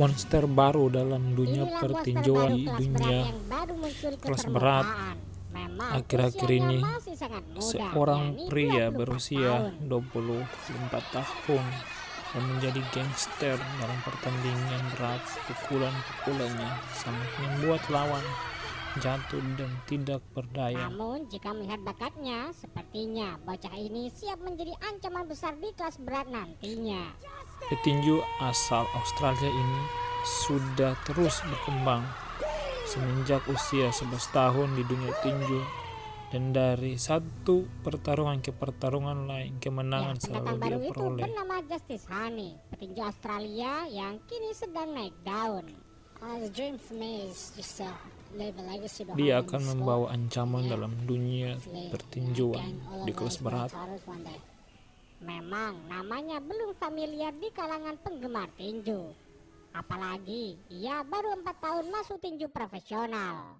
monster baru dalam dunia Inilah pertinjuan di monster baru kelas dunia berat yang baru muncul ke kelas berat. permukaan. Memang Akhir-akhir usianya ini masih sangat muda, seorang yakni pria 24 berusia tahun. 24 tahun dan menjadi gangster dalam pertandingan berat. Pukulan-pukulannya sangat membuat lawan jatuh dan tidak berdaya. Namun jika melihat bakatnya, sepertinya bocah ini siap menjadi ancaman besar di kelas berat nantinya. Petinju asal Australia ini sudah terus berkembang semenjak usia 11 tahun di dunia tinju, dan dari satu pertarungan ke pertarungan lain kemenangan Pendatang selalu baru dia itu peroleh. bernama Justice Honey, petinju Australia yang kini sedang naik daun. Dia akan membawa ancaman dalam dunia pertinjuan di kelas berat. Memang namanya belum familiar di kalangan penggemar tinju. Apalagi ia baru 4 tahun masuk tinju profesional.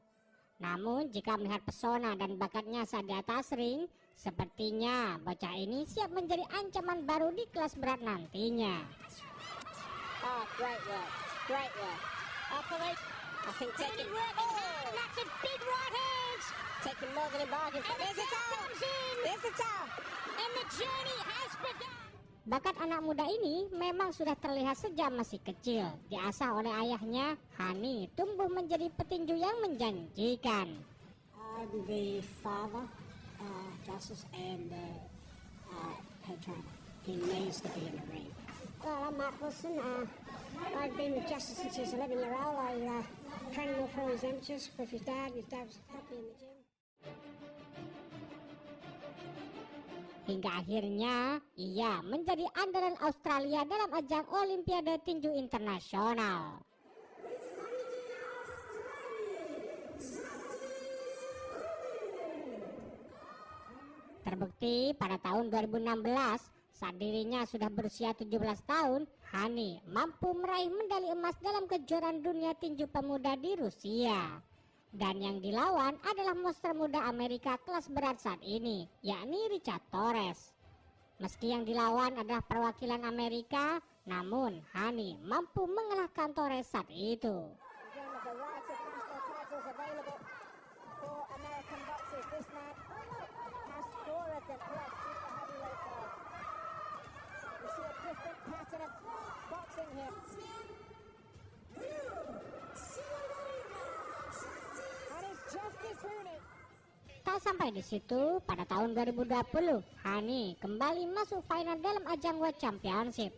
Namun jika melihat pesona dan bakatnya saat di atas ring, sepertinya bocah ini siap menjadi ancaman baru di kelas berat nantinya. Great work. I think taking that's a big right hand. Taking more than a bargain for. There's the towel. And the journey has begun. Bakat anak muda ini memang sudah terlihat sejak masih kecil. Diasah oleh ayahnya, Honey tumbuh menjadi petinju yang menjanjikan. I'm the father, Justice, and head trainer. He needs to be in the ring. Well, I'm Mark Wilson. I've been with Justice since he was 11-year-old. I trained him all through his amateurs with his dad. His dad was helping in the gym. Hingga akhirnya ia menjadi andalan Australia dalam ajang Olimpiade Tinju Internasional. Terbukti pada tahun 2016 saat dirinya sudah berusia 17 tahun, Honey mampu meraih medali emas dalam kejuaraan dunia tinju pemuda di Rusia. Dan yang dilawan adalah monster muda Amerika kelas berat saat ini, yakni Richard Torres. Meski yang dilawan adalah perwakilan Amerika, namun Honey mampu mengalahkan Torres saat itu. Tak sampai di situ, pada tahun 2020, Honey kembali masuk final dalam ajang World Championship.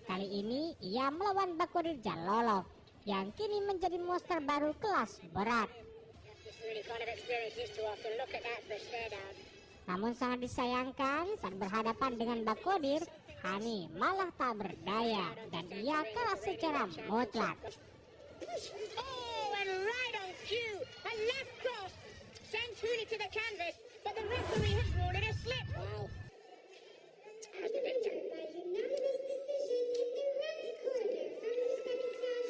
Kali ini ia melawan Bakodir Jalolov yang kini menjadi monster baru kelas berat. Namun sangat disayangkan saat berhadapan dengan Bakodir, Honey malah tak berdaya dan ia kalah secara mutlak. Oh, and right on cue, a left cross sends Hooney to the canvas, but the referee has ruled it a slip. Wow. As the victor.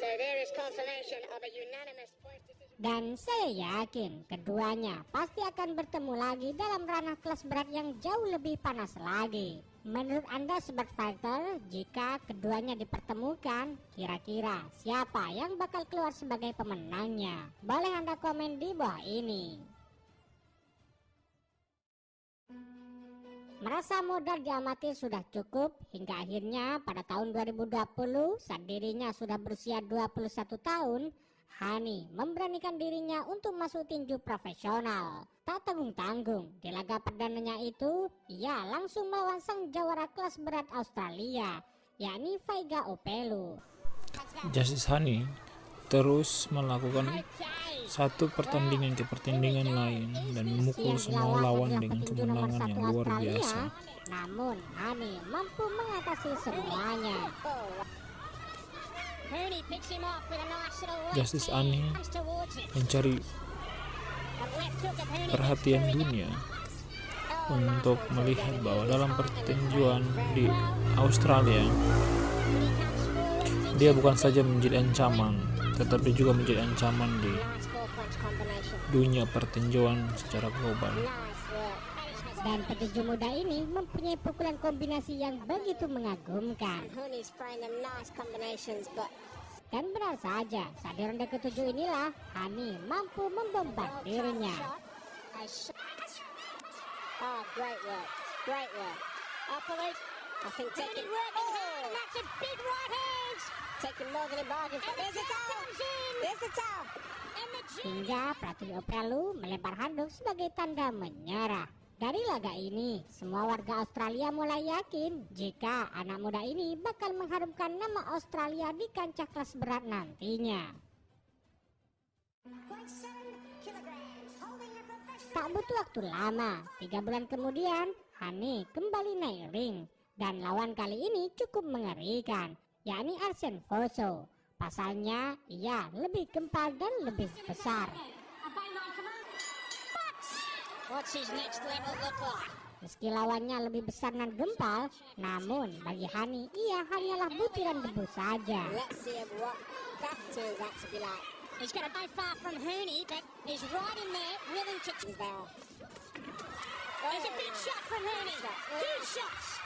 So there is confirmation of a unanimous point decision. Dan saya yakin keduanya pasti akan bertemu lagi dalam ranah kelas berat yang jauh lebih panas lagi. Menurut Anda Sobat Fighter, jika keduanya dipertemukan, kira-kira siapa yang bakal keluar sebagai pemenangnya? Boleh Anda komen di bawah ini. Merasa modal diamati sudah cukup hingga akhirnya pada tahun 2020 saat dirinya sudah berusia 21 tahun, Honey memberanikan dirinya untuk masuk tinju profesional. Tak tanggung-tanggung, di laga perdananya itu, ia langsung melawan sang jawara kelas berat Australia, yakni Vaiga Opelu. Justice Honey terus melakukan satu pertandingan ke pertandingan lain dan memukul semua lawan dengan kemenangan yang luar biasa. Namun Honey mampu mengatasi semuanya. Justice Honey mencari perhatian dunia untuk melihat bahwa dalam pertinjuan di Australia dia bukan saja menjadi ancaman, tetapi juga menjadi ancaman di dunia pertinjuan secara global. Dan petinju muda ini mempunyai pukulan kombinasi yang begitu mengagumkan. Dan benar saja, saat di ronde ke-7 inilah Hani mampu membombardirnya. Oh, great work. Great work. Operate. I think taking working hard, and that's a big right hand. Taking Morgan and bargain. There's the towel. There's the towel. And the Hingga pelatih Opelu melempar handuk sebagai tanda menyerah. Dari laga ini, semua warga Australia mulai yakin jika anak muda ini bakal mengharumkan nama Australia di kancah kelas berat nantinya. Tak butuh waktu lama, 3 bulan kemudian, Hani kembali naik ring. Dan lawan kali ini cukup mengerikan, yakni Arsene Fosso. Pasalnya, ia lebih gempal dan lebih besar. What's his next level look like? Meski lawannya lebih besar dan gempal, namun bagi Hani ia hanyalah butiran debu saja. Let's see what that turns out to be like. He's got to go far from Hooney, but he's right in there, willing to. He's there. There's a big shot from Hooney. Huge shots.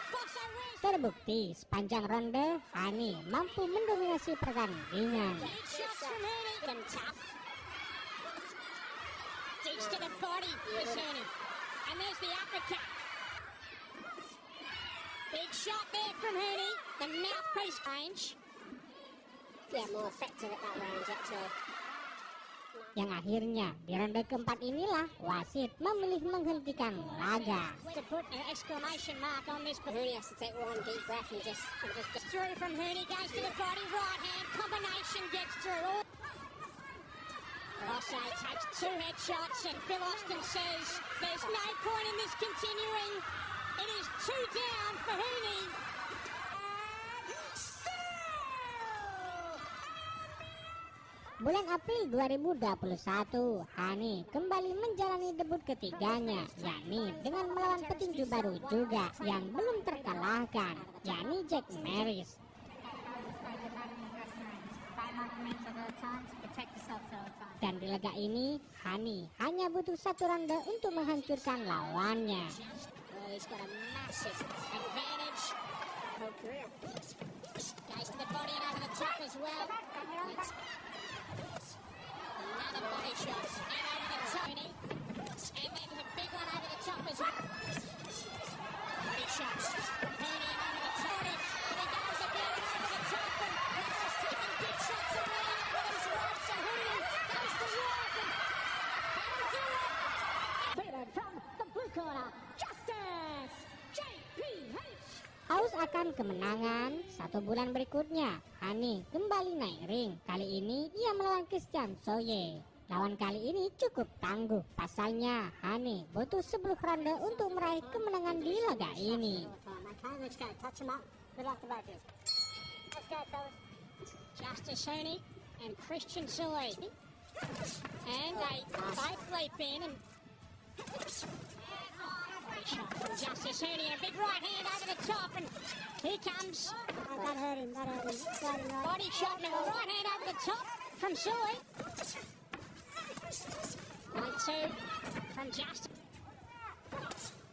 Fosso wins. Terbukti sepanjang ronde Hani mampu mendominasi pertandingan. Big shots from Hooney. Them tough. Digs to the body for Hooney. And there's the uppercut. Big shot there from Hooney. The mouthpiece range. Yeah, more effective at that range actually. Yang akhirnya di ronde keempat inilah wasit memilih menghentikan laga. To put an exclamation mark on this, but Hooney has to take one deep breath and just through from Hooney, goes to the body, right hand combination gets through. Rosso takes 2 headshots and Phil Austin says there's no point in this continuing. It is 2 down for Hooney. Bulan April 2021, Hani kembali menjalani debut ketiganya, yakni dengan melawan petinju baru juga yang belum terkalahkan, yakni Jack Maris. Dan di laga ini, Hani hanya butuh 1 ronde untuk menghancurkan lawannya. He's got a massive advantage. Whole career. Goes to the body and over the top as well. Another body shot and over the top. And then a big one over the top as well. Body shots. Hooney over the top. And he goes again over the top. And Ross's taking big shots around with his right. So Hooney goes to work. And that'll do it. Freedom from the blue corner. Justice. JPH. Haus akan kemenangan, 1 bulan berikutnya, Hani kembali naik ring. Kali ini ia melawan Christian Soye. Lawan kali ini cukup tangguh, pasalnya Hani butuh 10 ronde untuk meraih kemenangan di laga ini. Let's go, touch him up. Good luck to both of you. Let's go, fellas. Justice Hooney and Christian Soy. And they both leap in and shot from Justice Hooney and a big right hand over the top, and here comes. That hurt him. Body shot and a right hand over the top from Soy. 1-2 from Justice.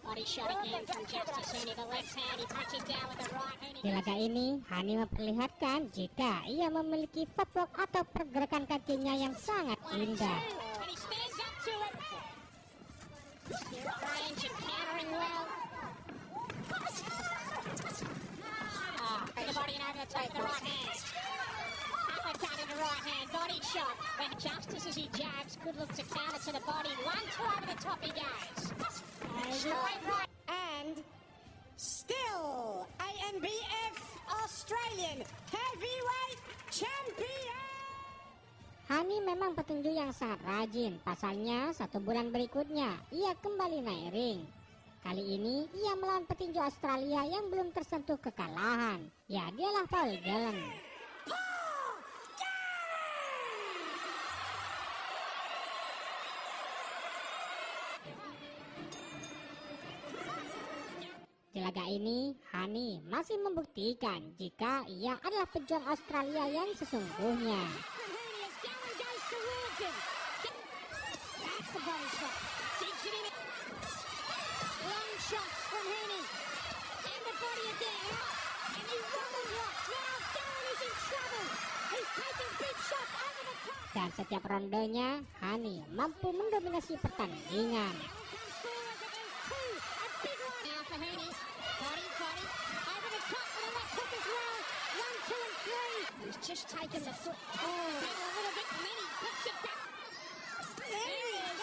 Body shot again from Justice Hooney. The left hand, he punches down with the right. Di laga ini, Hani memperlihatkan jika ia memiliki footwork atau pergerakan kakinya yang sangat indah. And he stands up to it. Range and countering well. The body and over the top of the right hand. Uppercut in the right hand. Body shot. When Justice as he jabs, good look to counter to the body. 1-2 over the top he goes. Straight right. And still ANBF Australian Heavyweight Champion. Hani memang petinju yang sangat rajin, pasalnya 1 bulan berikutnya ia kembali naik ring. Kali ini ia melawan petinju Australia yang belum tersentuh kekalahan. Ya, dialah Paul Gallen. Di laga ini, Hani masih membuktikan jika ia adalah pejuang Australia yang sesungguhnya. That's the body shot. Digs it in. Long shots from Hooney. And the body again. And he rolled block. Now Darren is in trouble. Dan setiap rondenya, Hani mampu mendominasi pertandingan. He's just taken the foot. Oh, a little bit many. Puts it back. There it is.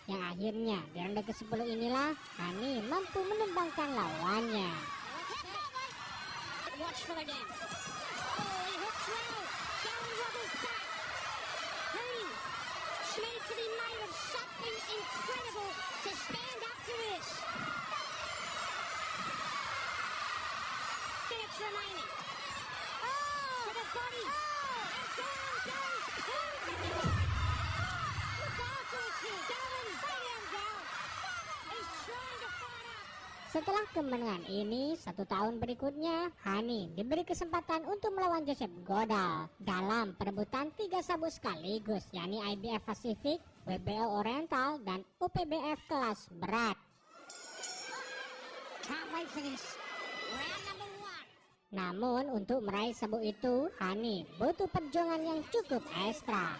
Yang akhirnya di ronde ke-10 inilah Hani mampu menumbangkan lawannya. Watch for the game. Oh, he hooks well. Down Roberts back. Hani, she needs to be made of something incredible to stand up to this. Minutes remaining. Oh, to the body. Oh, and down goes Hani. Look after it here. Darren, stay down, Gal. He's trying to fight up. Setelah kemenangan ini, 1 tahun berikutnya, Hani diberi kesempatan untuk melawan Joseph Godal dalam perebutan 3 sabuk sekaligus, yakni IBF Pacific, WBO Oriental, dan UPBF kelas berat. Can't wait for this. Round number 1. Namun untuk meraih sabuk itu, Hani butuh perjuangan yang cukup ekstra.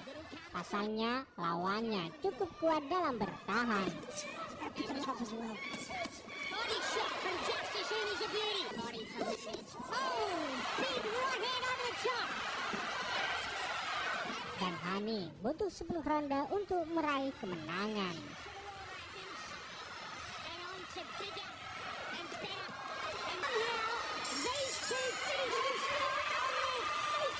Pasalnya, lawannya cukup kuat dalam bertahan. Up to the top as well. Body shot from Justice, and he's a beauty. Body from the feet. Oh, big right hand over the top. Dan Hani butuh 10 ronde untuk meraih kemenangan. And on to bigger and better. And now, these two finish this fight on their feet.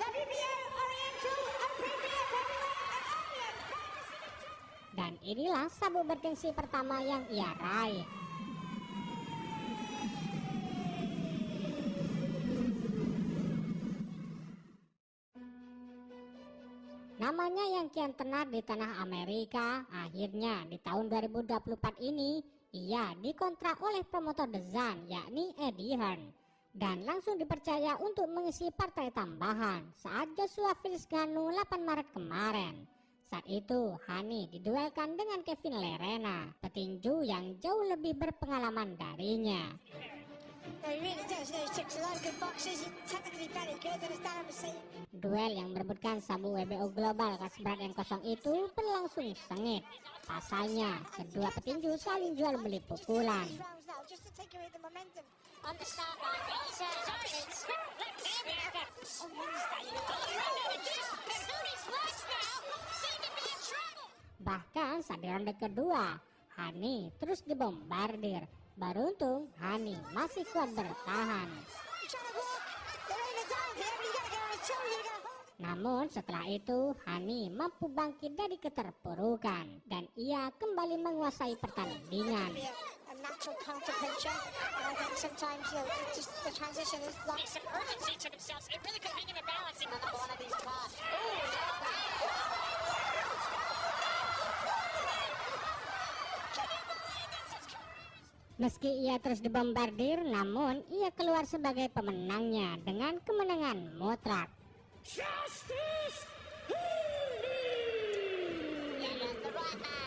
WBO Oriental, OPBF Heavyweight, and IBF Pacific Champion. Dan inilah sabuk bergengsi pertama yang ia raih. Namanya yang kian tenar di tanah Amerika, akhirnya di tahun 2024 ini, ia dikontrak oleh promotor The Zan, yakni Eddie Hearn. Dan langsung dipercaya untuk mengisi partai tambahan saat Joshua Felix Ngannou 8 Maret kemarin. Saat itu, Hani diduelkan dengan Kevin Lerena, petinju yang jauh lebih berpengalaman darinya. No, he really does. He ticks a lot of good boxes. He's technically very good and has done overseas. Duel yang merebutkan sabuk WBO Global kelas berat yang kosong itu berlangsung sengit. Pasalnya, kedua petinju saling jual beli pukulan. These rounds now, just to take away the momentum. On the start line, it's on Wednesday. Bahkan saat di ronde kedua, Hani terus dibombardir. Beruntung, Hani masih kuat bertahan. You're trying to walk. They're laying it down here, but you gotta get on his toe. You gotta hold it. Namun setelah itu, Hani mampu bangkit dari keterpurukan dan ia kembali menguasai pertandingan. Be a natural counter puncher, and I think sometimes it's just the transition is like some urgency to themselves. It really could hang in the balance in another one of these class. Meski ia terus dibombardir, namun ia keluar sebagai pemenangnya dengan kemenangan mutlak. Justice! Yeah, the right hand.